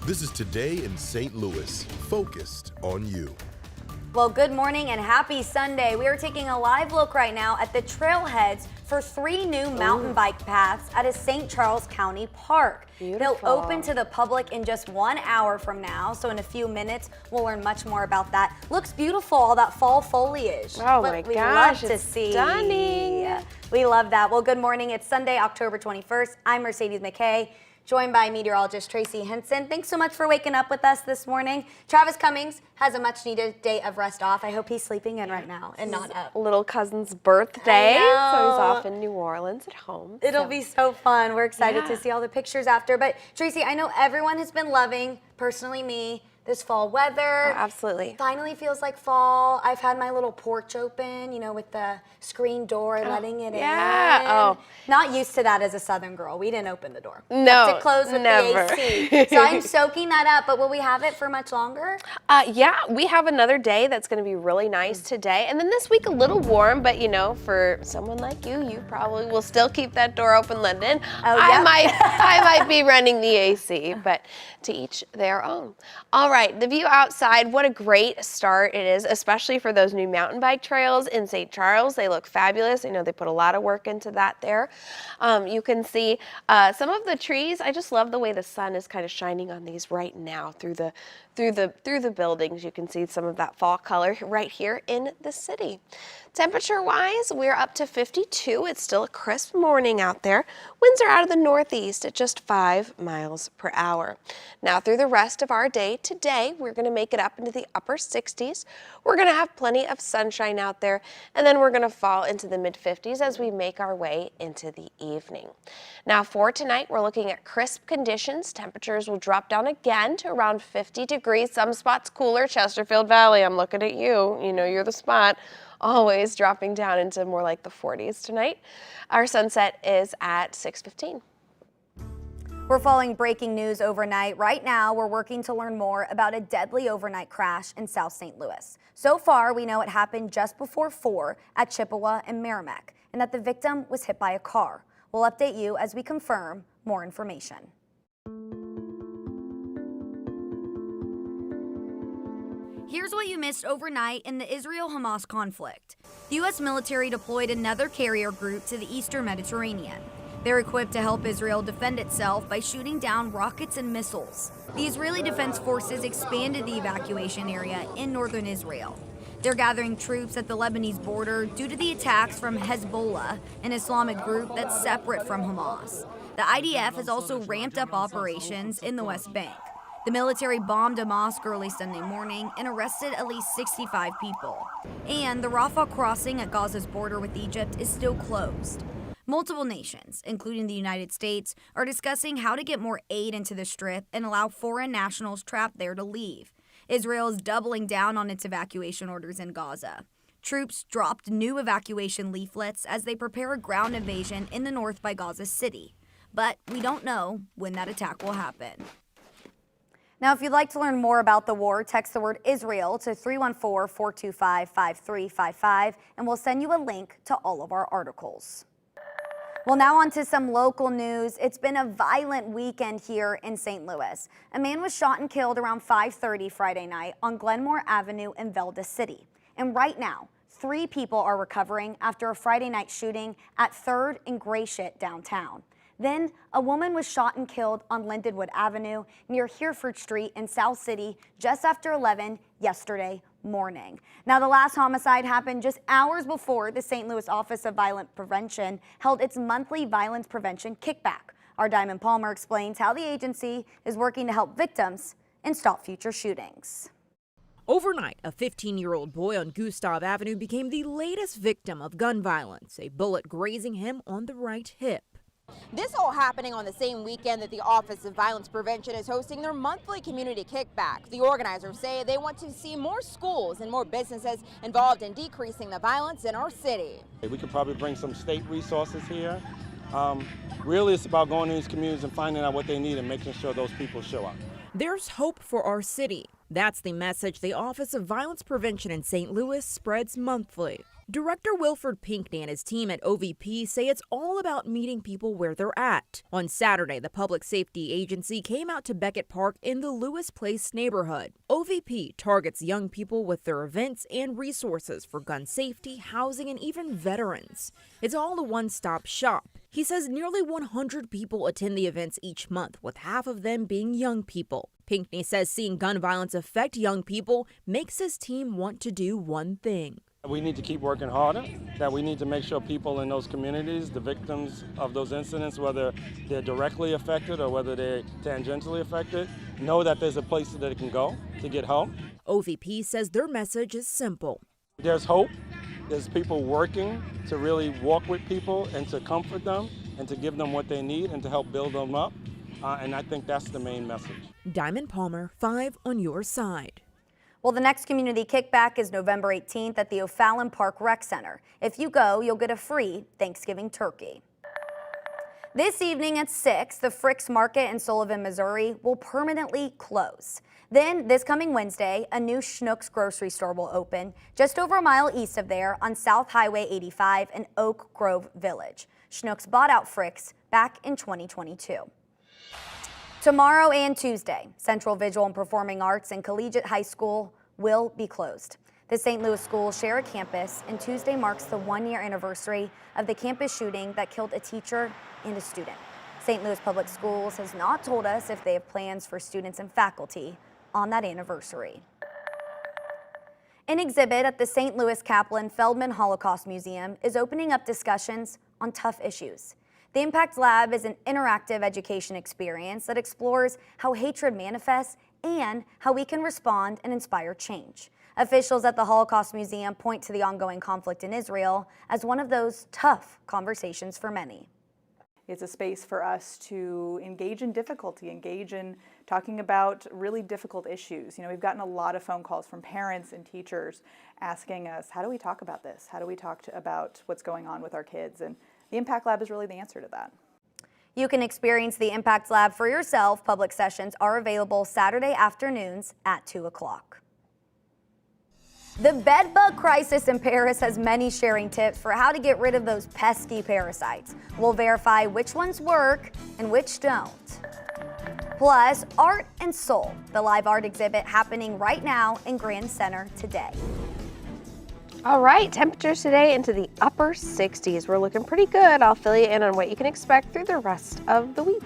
This is Today in St. Louis, focused on you. Well, good morning and happy Sunday. We are taking a live look right now at the trailheads for 3 new mountain bike paths at a St. Charles County park. Beautiful. They'll open to the public in just 1 hour from now, so in a few minutes we'll learn much more about that. Looks beautiful, all that fall foliage. Oh my we gosh, love to it's see. stunning. We love that. Well, good morning. It's Sunday, October 21st. I'm Mercedes McKay, joined by meteorologist Tracy Henson. Thanks so much for waking up with us this morning. Travis Cummings has a much needed day of rest off. I hope he's sleeping in right now and not up. Little cousin's birthday, so I he's know. off in New Orleans at home. It'll be so fun. We're excited to Yeah. see all the pictures after. But Tracy, I know everyone has been loving, personally me, this fall weather. Oh, absolutely. Finally feels like fall. I've had my little porch open, you know, with the screen door, letting it yeah. in. Oh. Not used to that as a Southern girl. We didn't open the door. No, Kept it closed with never. the AC. So I'm soaking that up, but will we have it for much longer? Yeah, we have another day that's going to be really nice today. And then this week a little warm, but you know, for someone like you, you probably will still keep that door open, London. Oh, I yep. might be running the AC, but to each their own. All right, the view outside, what a great start it is, especially for those new mountain bike trails in St. Charles. They look fabulous. I know they put a lot of work into that there. You can see some of the trees. I just love the way the sun is kind of shining on these right now through the buildings. You can see some of that fall color right here in the city. Temperature-wise, we're up to 52. It's still a crisp morning out there. Winds are out of the northeast at just 5 miles per hour. Now through the rest of our day today, we're going to make it up into the upper 60s. We're going to have plenty of sunshine out there, and then we're going to fall into the mid-50s as we make our way into the evening. Now for tonight, we're looking at crisp conditions. Temperatures will drop down again to around 50 degrees. Some spots cooler. Chesterfield Valley, I'm looking at you. You know you're the spot. Always dropping down into more like the 40s tonight. Our sunset is at 6:15. We're following breaking news overnight. Right now, we're working to learn more about a deadly overnight crash in South St. Louis. So far, we know it happened just before 4 at Chippewa and Merrimack, and that the victim was hit by a car. We'll update you as we confirm more information. Here's what you missed overnight in the Israel-Hamas conflict. The U.S. military deployed another carrier group to the eastern Mediterranean. They're equipped to help Israel defend itself by shooting down rockets and missiles. The Israeli Defense Forces expanded the evacuation area in northern Israel. They're gathering troops at the Lebanese border due to the attacks from Hezbollah, an Islamic group that's separate from Hamas. The IDF has also ramped up operations in the West Bank. The military bombed a mosque early Sunday morning and arrested at least 65 people. And the Rafah crossing at Gaza's border with Egypt is still closed. Multiple nations, including the United States, are discussing how to get more aid into the Strip and allow foreign nationals trapped there to leave. Israel is doubling down on its evacuation orders in Gaza. Troops dropped new evacuation leaflets as they prepare a ground invasion in the north by Gaza City. But we don't know when that attack will happen. Now, if you'd like to learn more about the war, text the word Israel to 314-425-5355, and we'll send you a link to all of our articles. Well, now on to some local news. It's been a violent weekend here in St. Louis. A man was shot and killed around 5:30 Friday night on Glenmore Avenue in Velda City. And right now, 3 people are recovering after a Friday night shooting at 3rd and Gratiot downtown. Then, a woman was shot and killed on Lindenwood Avenue near Hereford Street in South City just after 11 yesterday morning. Now, the last homicide happened just hours before the St. Louis Office of Violence Prevention held its monthly violence prevention kickback. Our Diamond Palmer explains how the agency is working to help victims and stop future shootings. Overnight, a 15-year-old boy on Gustav Avenue became the latest victim of gun violence, a bullet grazing him on the right hip. This all happening on the same weekend that the Office of Violence Prevention is hosting their monthly community kickback. The organizers say they want to see more schools and more businesses involved in decreasing the violence in our city. We could probably bring some state resources here. Really, it's about going to these communities and finding out what they need and making sure those people show up. There's hope for our city. That's the message the Office of Violence Prevention in St. Louis spreads monthly. Director Wilford Pinkney and his team at OVP say it's all about meeting people where they're at. On Saturday, the Public Safety Agency came out to Beckett Park in the Lewis Place neighborhood. OVP targets young people with their events and resources for gun safety, housing, and even veterans. It's all a one-stop shop. He says nearly 100 people attend the events each month, with half of them being young people. Pinkney says seeing gun violence affect young people makes his team want to do one thing. We need to keep working harder, that we need to make sure people in those communities, the victims of those incidents, whether they're directly affected or whether they're tangentially affected, know that there's a place that they can go to get help. OVP says their message is simple. There's hope. There's people working to really walk with people and to comfort them and to give them what they need and to help build them up. And I think that's the main message. Diamond Palmer, 5 on your side. Well, the next community kickback is November 18th at the O'Fallon Park Rec Center. If you go, you'll get a free Thanksgiving turkey. This evening at 6, the Frick's Market in Sullivan, Missouri will permanently close. Then, this coming Wednesday, a new Schnucks grocery store will open just over a mile east of there on South Highway 85 in Oak Grove Village. Schnucks bought out Frick's back in 2022. Tomorrow and Tuesday, Central Visual and Performing Arts and Collegiate High School will be closed. The St. Louis schools share a campus, and Tuesday marks the one-year anniversary of the campus shooting that killed a teacher and a student. St. Louis Public Schools has not told us if they have plans for students and faculty on that anniversary. An exhibit at the St. Louis Kaplan Feldman Holocaust Museum is opening up discussions on tough issues. The Impact Lab is an interactive education experience that explores how hatred manifests and how we can respond and inspire change. Officials at the Holocaust Museum point to the ongoing conflict in Israel as one of those tough conversations for many. It's a space for us to engage in difficulty, engage in talking about really difficult issues. You know, we've gotten a lot of phone calls from parents and teachers asking us, how do we talk about this? How do we talk about what's going on with our kids? And the Impact Lab is really the answer to that. You can experience the Impact Lab for yourself. Public sessions are available Saturday afternoons at 2 o'clock. The bedbug crisis in Paris has many sharing tips for how to get rid of those pesky parasites. We'll verify which ones work and which don't. Plus, Art and Soul, the live art exhibit happening right now in Grand Center today. All right, temperatures today into the upper 60s. We're looking pretty good. I'll fill you in on what you can expect through the rest of the week.